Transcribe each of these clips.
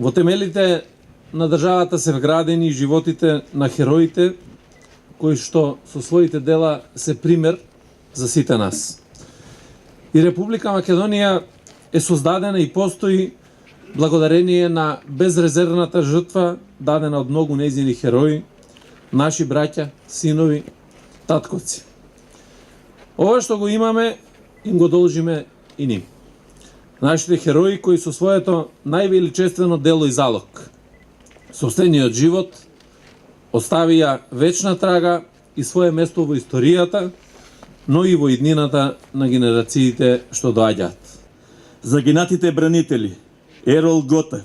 Во темелите на државата се вградени животите на хероите, кои што со своите дела се пример за сите нас. И Република Македонија е создадена и постои благодарение на безрезервната жртва дадена од многу нејзини херои, наши браќа, синови, татковци. Ова што го имаме, им го должиме и ним. Нашите херои кои со своето највеличествено дело и залог, собствениот живот, оставија вечна трага и свое место во историјата, но и во иднината на генерациите што доаѓаат. Загинатите бранители Ерол Готев,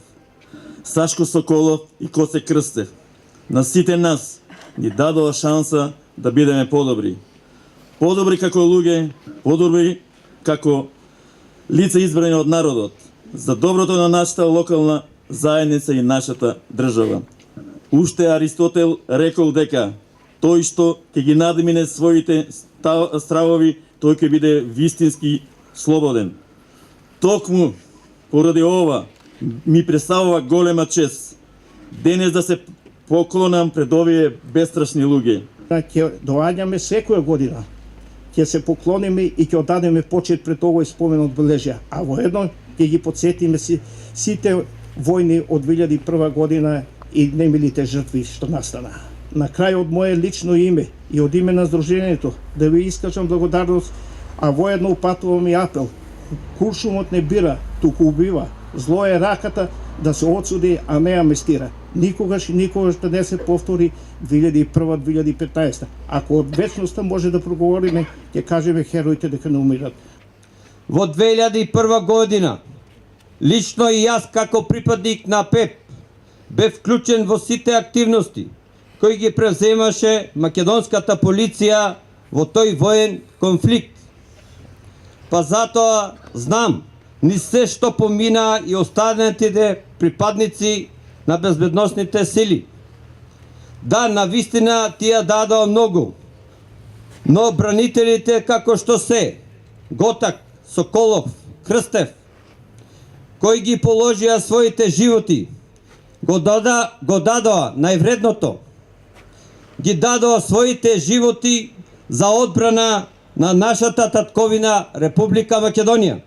Сашко Соколов и Косе Крстев на сите нас ни дадоа шанса да бидеме подобри. Подобри како луѓе, подобри како лица избрани од народот, за доброто на нашата локална заедница и нашата држава. Уште Аристотел рекол дека тој што ќе ги надмине своите стравови, тој ќе биде вистински слободен. Токму поради ова ми представува голема чест денес да се поклонам пред овие бестрашни луѓе. Ќе доаѓаме секоја година, ќе се поклониме и ќе одадеме почет пред овој спомен одбележја, а воедно ќе ги подсетиме сите војни од 2001 година и немилите жртви што настана. На крај од моje лично име и од име на Сдруженијето да ви искажам благодарност, а воедно упатувам и апел. Куршумот не бира, туку убива. Зло е раката да се одсуди, а не амнестира. Никогаш и никогаш да не се повтори 2001-2015. Ако од вечноста може да проговориме, ќе кажеме хероите дека не умират. Во 2001 година, лично и јас како припадник на ПЕП, бев вклучен во сите активности кои ги превземаше македонската полиција во тој воен конфликт. Па затоа знам ни се што помина и останатите припадници на безбедносните сили. Да, навистина тие дадоа многу, но бранителите како што се Готак, Соколов, Крстев, кои ги положија своите животи, го дадоа највредното, ги дадоа своите животи за одбрана на нашата татковина Република Македонија.